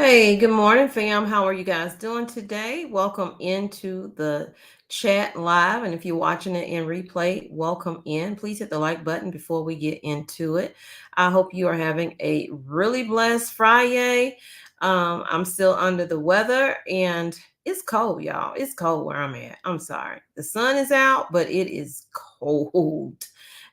Hey, good morning, fam. How are you guys doing today? Welcome into the chat live. And if you're watching it in replay, welcome in. Please hit the like button before we get into it. I hope you are having a really blessed Friday. I'm still under the weather and it's cold, y'all. It's cold where I'm at. I'm sorry. The sun is out, but it is cold.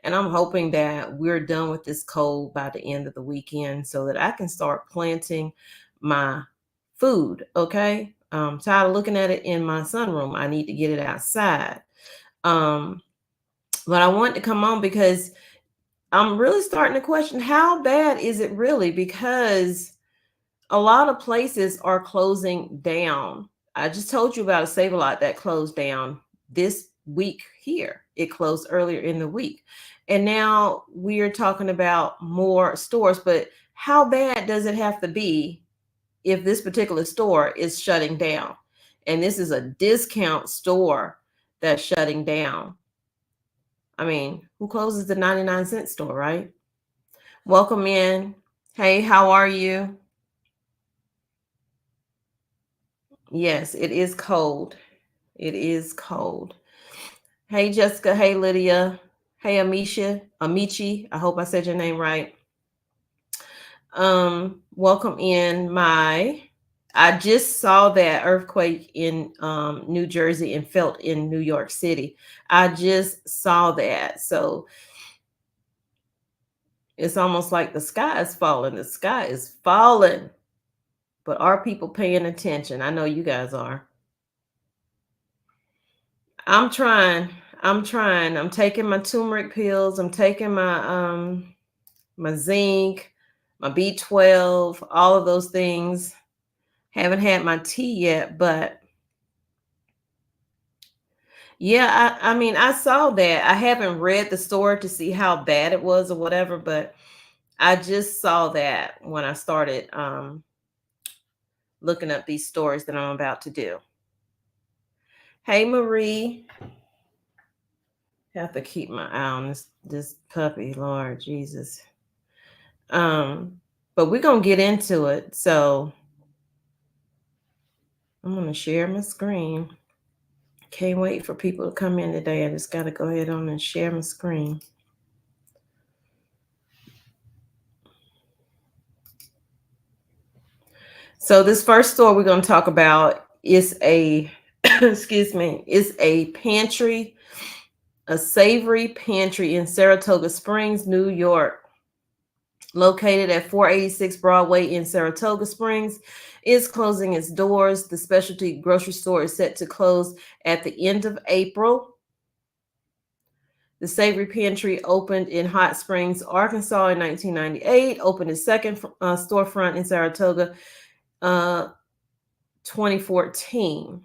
And I'm hoping that we're done with this cold by the end of the weekend so that I can start planting my food. Okay. Tired of looking at it in my sunroom. I need to get it outside. Um, but I want to come on because I'm really starting to question how bad is it really? Because a lot of places are closing down. I just told you about a Save a Lot that closed down this week here. It closed earlier in the week. And now we're talking about more stores, but how bad does it have to be if this particular store is shutting down? And this is a discount store that's shutting down. I mean, who closes the 99-cent store, right? Welcome in. Hey, how are you? Yes, it is cold. It is cold. Hey, Jessica. Hey, Lydia. Hey, Amici. I hope I said your name right. Welcome in. I just saw that earthquake in New Jersey and felt in New York City. I just saw that. So it's almost like the sky is falling. The sky is falling. But are people paying attention? I know you guys are. I'm trying. I'm trying. I'm taking my turmeric pills. I'm taking my zinc, my B12, all of those things. Haven't had my tea yet, but yeah, I mean, I saw that. I haven't read the story to see how bad it was or whatever, but I just saw that when I started looking up these stories that I'm about to do. Hey, Marie. Have to keep my eye on this puppy, Lord Jesus. But we're gonna get into it. So I'm gonna share my screen. Can't wait for people to come in today. I just gotta go ahead on and share my screen. So this first store we're gonna talk about is a excuse me, is a pantry, a savory pantry in Saratoga Springs, New York. Located at 486 Broadway in Saratoga Springs, is closing its doors. The specialty grocery store is set to close at the end of April. The Savory Pantry opened in Hot Springs, Arkansas in 1998, opened its second storefront in Saratoga 2014.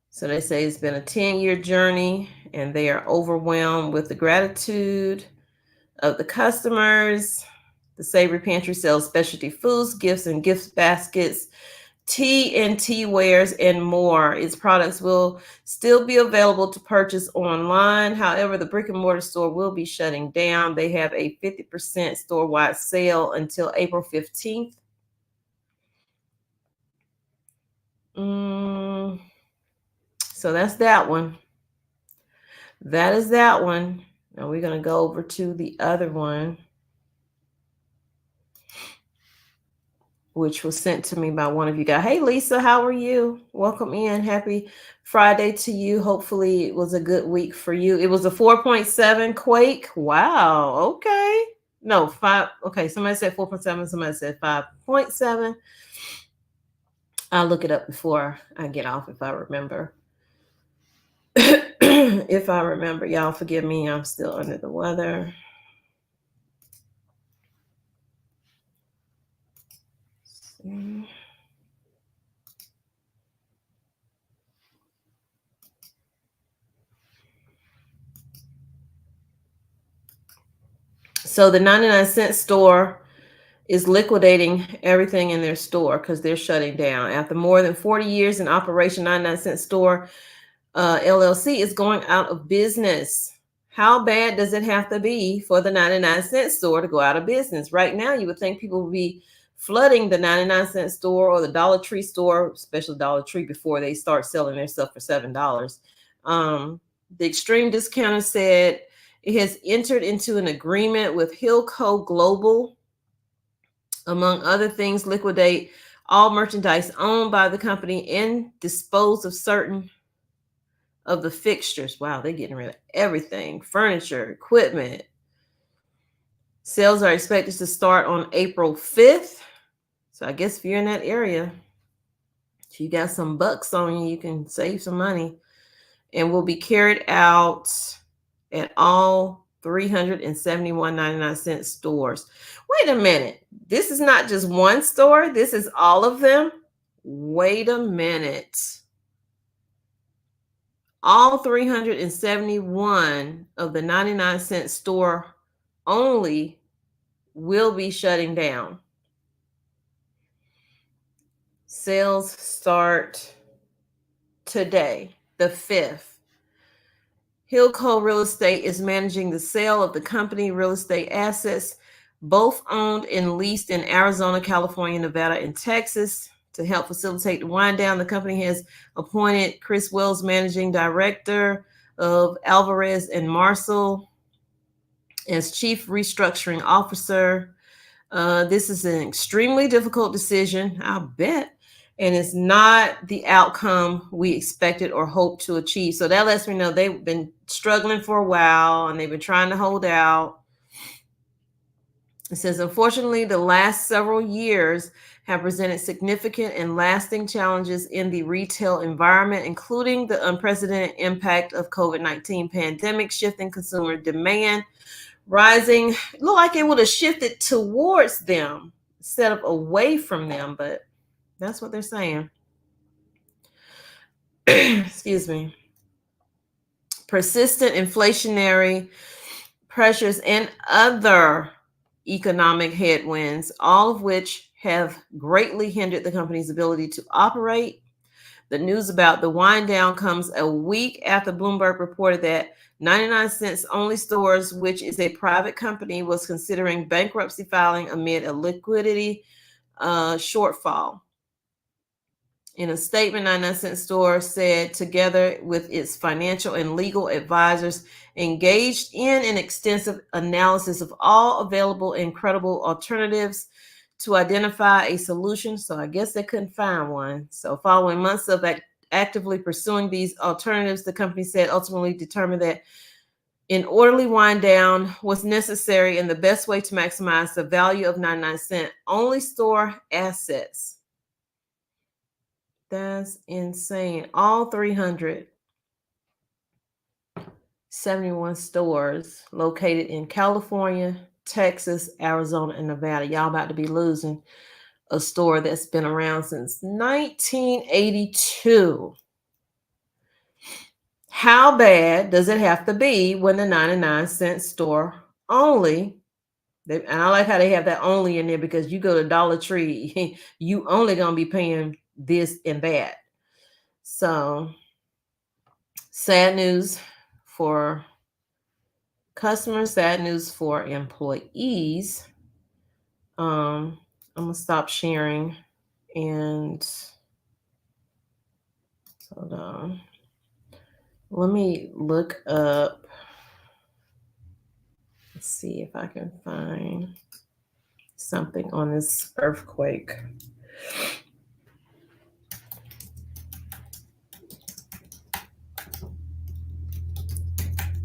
So they say it's been a 10-year journey and they are overwhelmed with the gratitude of the customers. The Savory Pantry sells specialty foods, gifts and gift baskets, tea and tea wares, and more. Its products will still be available to purchase online. However, the brick and mortar store will be shutting down. They have a 50% store-wide sale until April 15th. So that's that one. That is that one. Now we're going to go over to the other one, which was sent to me by one of you guys. Hey, Lisa, how are you? Welcome in. Happy Friday to you. Hopefully it was a good week for you. It was a 4.7 quake. Wow. Okay. No, 5. Okay. Somebody said 4.7. Somebody said 5.7. I'll look it up before I get off if I remember. If I remember, y'all forgive me. I'm still under the weather. So the 99-cent store is liquidating everything in their store because they're shutting down. After more than 40 years in operation, 99-cent store LLC is going out of business. How bad does it have to be for the 99-cent store to go out of business? Right now, you would think people would be flooding the 99-cent store or the Dollar Tree store, especially Dollar Tree, before they start selling their stuff for $7. The extreme discounter said it has entered into an agreement with Hilco Global, among other things, liquidate all merchandise owned by the company and dispose of certain of the fixtures. Wow, they're getting rid of everything. Furniture, equipment. Sales are expected to start on April 5th. So I guess if you're in that area, if you got some bucks on you, you can save some money. And will be carried out at all 371.99 stores. Wait a minute. This is not just one store. This is all of them. Wait a minute. All 371 of the 99-cent store only will be shutting down. Sales start today, the 5th. Hilco Real Estate is managing the sale of the company real estate assets, both owned and leased in Arizona, California, Nevada, and Texas. To help facilitate the wind down, the company has appointed Chris Wells, managing director of Alvarez and Marshall, as chief restructuring officer. This is an extremely difficult decision, I'll bet, and it's not the outcome we expected or hoped to achieve. So that lets me know they've been struggling for a while and they've been trying to hold out. It says, unfortunately, the last several years have presented significant and lasting challenges in the retail environment, including the unprecedented impact of COVID-19 pandemic, shifting consumer demand, rising. It looked like it would have shifted towards them instead of away from them, but that's what they're saying. Excuse me. Persistent inflationary pressures and other economic headwinds, all of which have greatly hindered the company's ability to operate. The news about the wind down comes a week after Bloomberg reported that 99 cents only stores, which is a private company, was considering bankruptcy filing amid a liquidity shortfall. In a statement, 99 Cent Store said, together with its financial and legal advisors, engaged in an extensive analysis of all available and credible alternatives to identify a solution. So I guess they couldn't find one. So following months of actively pursuing these alternatives, the company said ultimately determined that an orderly wind down was necessary and the best way to maximize the value of 99 Cent only store assets. That's insane. All 371 stores located in California, Texas, Arizona, and Nevada. Y'all about to be losing a store that's been around since 1982. How bad does it have to be when the 99 cent store only, and I like how they have that only in there, because you go to Dollar Tree, you only gonna be paying this and that. So sad news for customers, sad news for employees. I'm gonna stop sharing and hold on. Let me look up. Let's see if I can find something on this earthquake.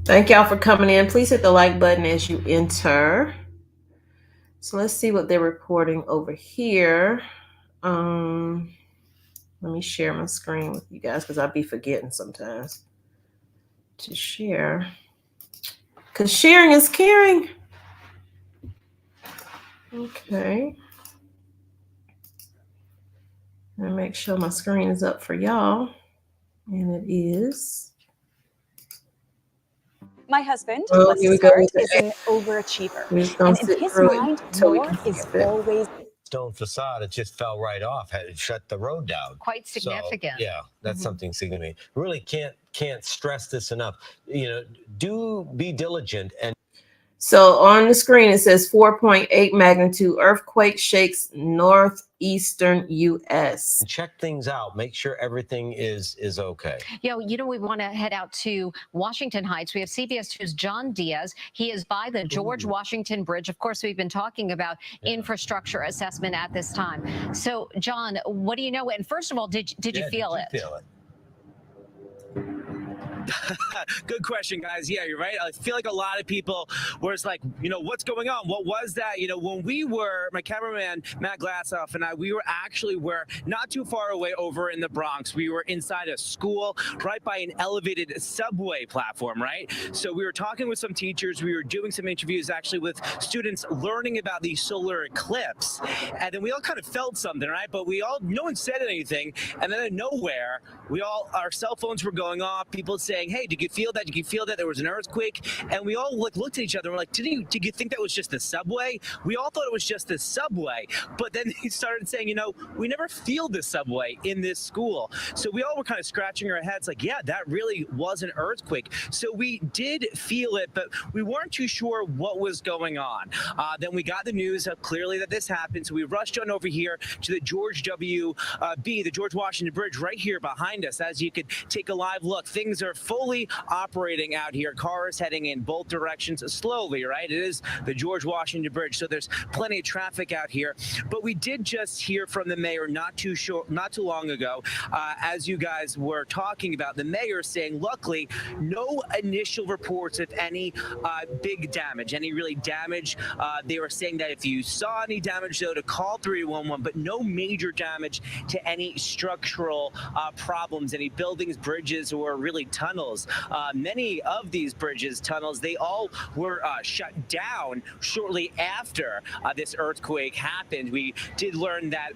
Thank y'all for coming in. Please hit the like button as you enter. So let's see what they're reporting over here. Let me share my screen with you guys because I'll be forgetting sometimes to share. Because sharing is caring. Okay. Let me make sure my screen is up for y'all. And it is. My husband, let's start, is an overachiever. And in his mind, more is always stone facade. It just fell right off. Had shut the road down. Quite significant. So, yeah, that's something significant. Really can't stress this enough. You know, do be diligent. And so on the screen, it says 4.8 magnitude earthquake shakes northeastern U.S. check things out. Make sure everything is okay. You know, we want to head out to Washington Heights. We have CBS 2's John Diaz. He is by the George Washington Bridge. Of course, we've been talking about infrastructure assessment at this time. So, John, what do you know? And first of all, did you feel it? Feel it? Good question, guys. Yeah, you're right. I feel like a lot of people were like, you know, what's going on? What was that? You know, when we were, my cameraman, Matt Glassoff, and I, we were not too far away over in the Bronx. We were inside a school right by an elevated subway platform, right? So we were talking with some teachers. We were doing some interviews actually with students learning about the solar eclipse. And then we all kind of felt something, right? But no one said anything. And then out of nowhere, our cell phones were going off. People saying, hey, did you feel that? Did you feel that there was an earthquake? And we all looked at each other and were like, did you think that was just the subway? We all thought it was just the subway. But then they started saying, you know, we never feel the subway in this school. So we all were kind of scratching our heads like, yeah, that really was an earthquake. So we did feel it, but we weren't too sure what was going on. Then we got the news clearly that this happened. So we rushed on over here to the George the George Washington Bridge right here behind us. As you could take a live look, things are fully operating out here. Cars heading in both directions slowly, right? It is the George Washington Bridge, so there's plenty of traffic out here. But we did just hear from the mayor not too long ago, as you guys were talking about, the mayor saying, luckily, no initial reports of any big damage, any really damage. They were saying that if you saw any damage, though, to call 311, but no major damage to any structural problems, any buildings, bridges, or really tunnels. Many of these bridges, tunnels, they all were shut down shortly after this earthquake happened. We did learn that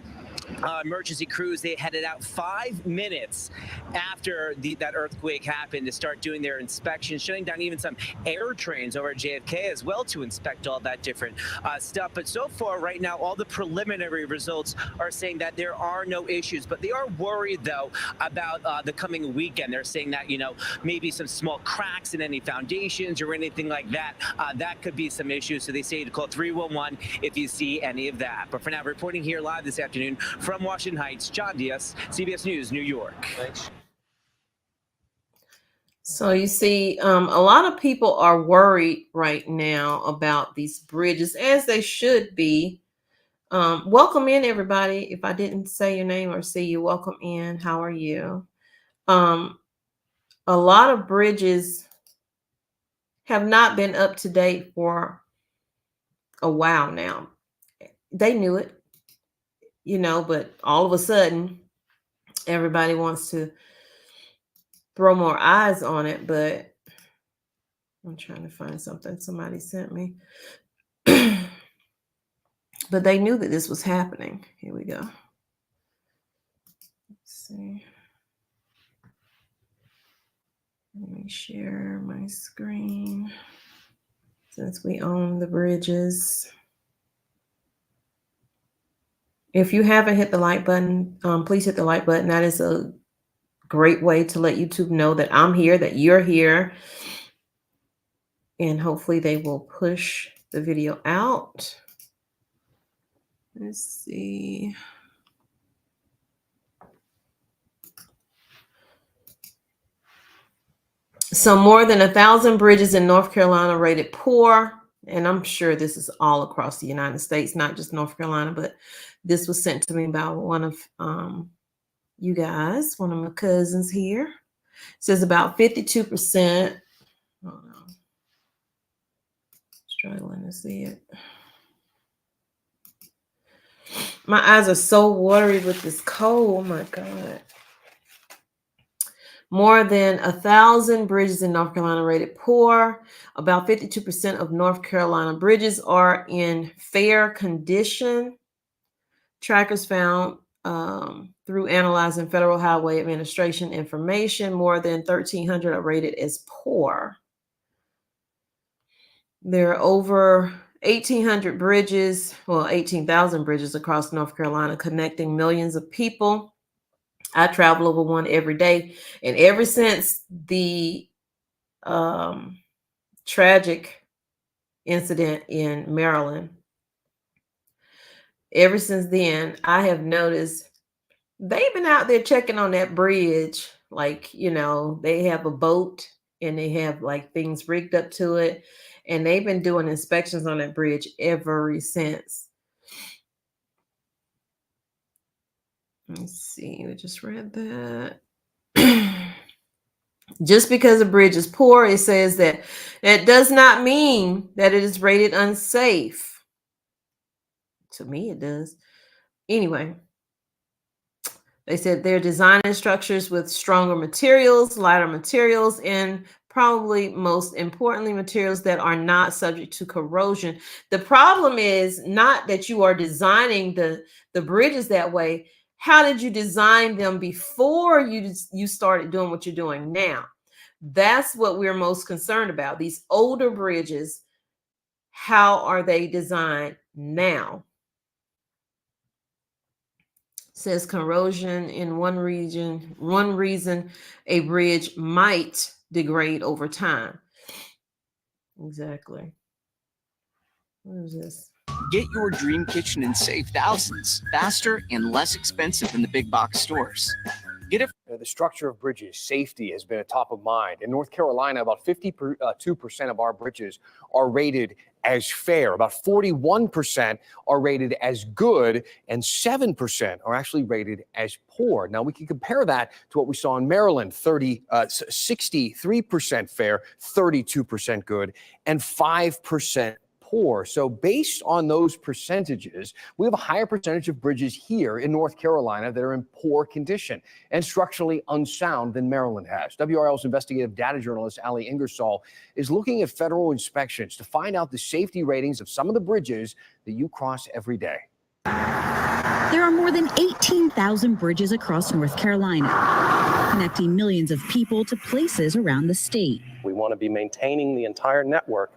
emergency crews, they headed out 5 minutes after that earthquake happened to start doing their inspections, shutting down even some air trains over at JFK as well to inspect all that different stuff. But so far right now, all the preliminary results are saying that there are no issues, but they are worried though about the coming weekend. They're saying that, you know, maybe some small cracks in any foundations or anything like that, that could be some issues. So they say to call 311 if you see any of that. But for now, reporting here live this afternoon from Washington Heights, John Diaz, CBS News, New York. Thanks. So you see, a lot of people are worried right now about these bridges, as they should be. Welcome in, everybody. If I didn't say your name or see you, welcome in. How are you? A lot of bridges have not been up to date for a while now. They knew it, you know, but all of a sudden, everybody wants to throw more eyes on it. But I'm trying to find something somebody sent me. But they knew that this was happening. Here we go. Let's see. Let me share my screen since we own the bridges. If you haven't hit the like button, please hit the like button. That is a great way to let YouTube know that I'm here, that you're here. And hopefully they will push the video out. Let's see. So more than 1,000 bridges in North Carolina rated poor. And I'm sure this is all across the United States, not just North Carolina, but this was sent to me by one of you guys, one of my cousins here. It says about 52%. Oh no. Struggling to see it. My eyes are so watery with this cold. Oh my God. More than 1,000 bridges in North Carolina rated poor. About 52% of North Carolina bridges are in fair condition. Trackers found through analyzing Federal Highway Administration information, more than 1,300 are rated as poor. There are over 1,800 bridges, well, 18,000 bridges across North Carolina, connecting millions of people. I travel over one every day. And ever since the tragic incident in Maryland, ever since then, I have noticed they've been out there checking on that bridge. Like, they have a boat and they have like things rigged up to it. And they've been doing inspections on that bridge ever since. Let's see, we just read that. Just because a bridge is poor, it says that it does not mean that it is rated unsafe. To me, it does. Anyway, they said they're designing structures with stronger materials, lighter materials, and probably most importantly, materials that are not subject to corrosion. The problem is not that you are designing the bridges that way. How did you design them before you started doing what you're doing now? That's what we're most concerned about. These older bridges, how are they designed now? Says corrosion in one reason a bridge might degrade over time. Exactly. What is this? Get your dream kitchen and save thousands faster and less expensive than the big box stores. Get it. The structure of bridges, safety has been a top of mind. In North Carolina, about 52% of our bridges are rated as fair. About 41% are rated as good, and 7% are actually rated as poor. Now, we can compare that to what we saw in Maryland, 63% fair, 32% good, and 5% poor. So based on those percentages, we have a higher percentage of bridges here in North Carolina that are in poor condition and structurally unsound than Maryland has. WRL's investigative data journalist Ali Ingersoll is looking at federal inspections to find out the safety ratings of some of the bridges that you cross every day. There are more than 18,000 bridges across North Carolina, connecting millions of people to places around the state. We want to be maintaining the entire network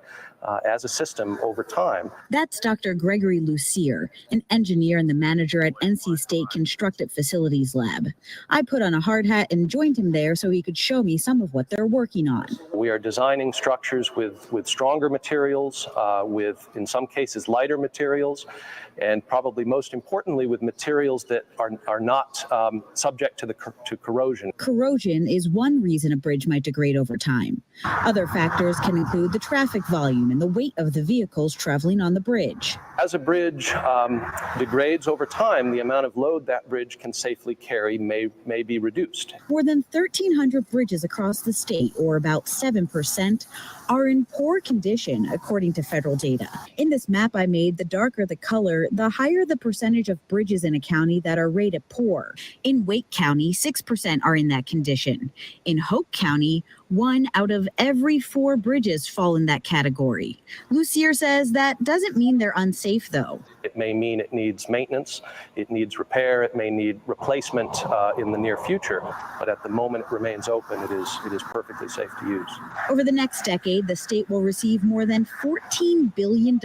as a system over time. That's Dr. Gregory Lucier, an engineer and the manager at NC State Constructed Facilities Lab. I put on a hard hat and joined him there so he could show me some of what they're working on. We are designing structures with stronger materials, with, in some cases, lighter materials, and probably most importantly, with materials that are not subject to corrosion. Corrosion is one reason a bridge might degrade over time. Other factors can include the traffic volume and the weight of the vehicles traveling on the bridge. As a bridge degrades over time, the amount of load that bridge can safely carry may be reduced. More than 1,300 bridges across the state, or about 7%, are in poor condition, according to federal data. In this map I made, the darker the color, the higher the percentage of bridges in a county that are rated poor. In Wake County, 6% are in that condition. In Hope County, 1 out of every 4 bridges fall in that category. Lucier says that doesn't mean they're unsafe, though. It may mean it needs maintenance, it needs repair, it may need replacement in the near future, but at the moment it remains open, it is perfectly safe to use. Over the next decade, the state will receive more than $14 billion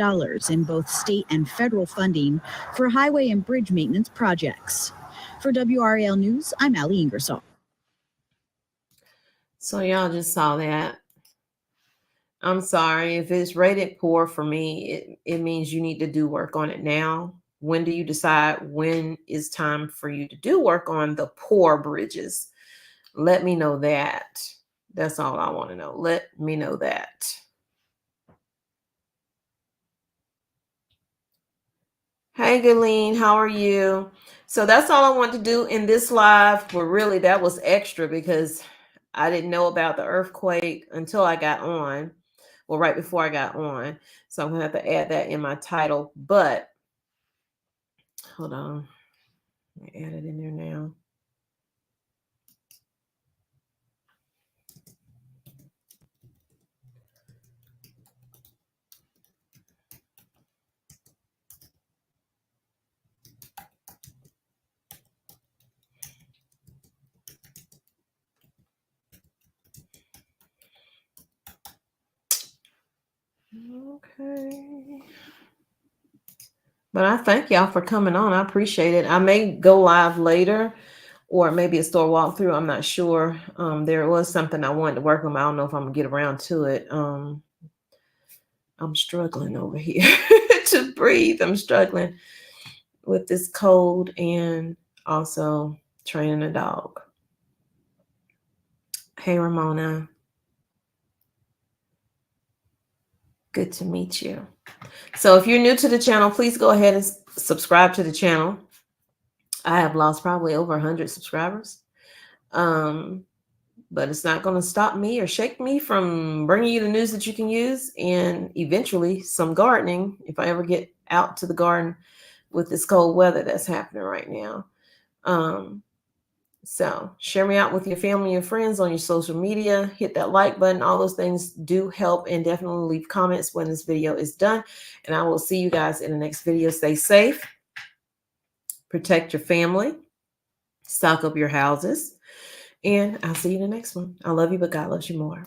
in both state and federal funding for highway and bridge maintenance projects. For WRAL News, I'm Ali Ingersoll. So y'all just saw that. I'm sorry, if it's rated poor for me, it means you need to do work on it now. When do you decide when is time for you to do work on the poor bridges? Let me know that. That's all I want to know. Let me know that. Hey, Galene, how are you? So that's all I want to do in this live. Well, really, that was extra because I didn't know about the earthquake until I got on. Well, right before I got on. So I'm going to have to add that in my title. But hold on. Let me add it in there now. Okay. But I thank y'all for coming on. I appreciate it. I may go live later or maybe a store walkthrough. I'm not sure. There was something I wanted to work on. I don't know if I'm gonna get around to it. I'm struggling over here to breathe. I'm struggling with this cold and also training a dog. Hey, Ramona. Good to meet you. So if you're new to the channel, please go ahead and subscribe to the channel. I have lost probably over 100 subscribers. But it's not going to stop me or shake me from bringing you the news that you can use and eventually some gardening if I ever get out to the garden with this cold weather that's happening right now. So share me out with your family and friends on your social media. Hit that like button. All those things do help, and definitely leave comments when this video is done. And I will see you guys in the next video. Stay safe. Protect your family. Stock up your houses. And I'll see you in the next one. I love you, but God loves you more.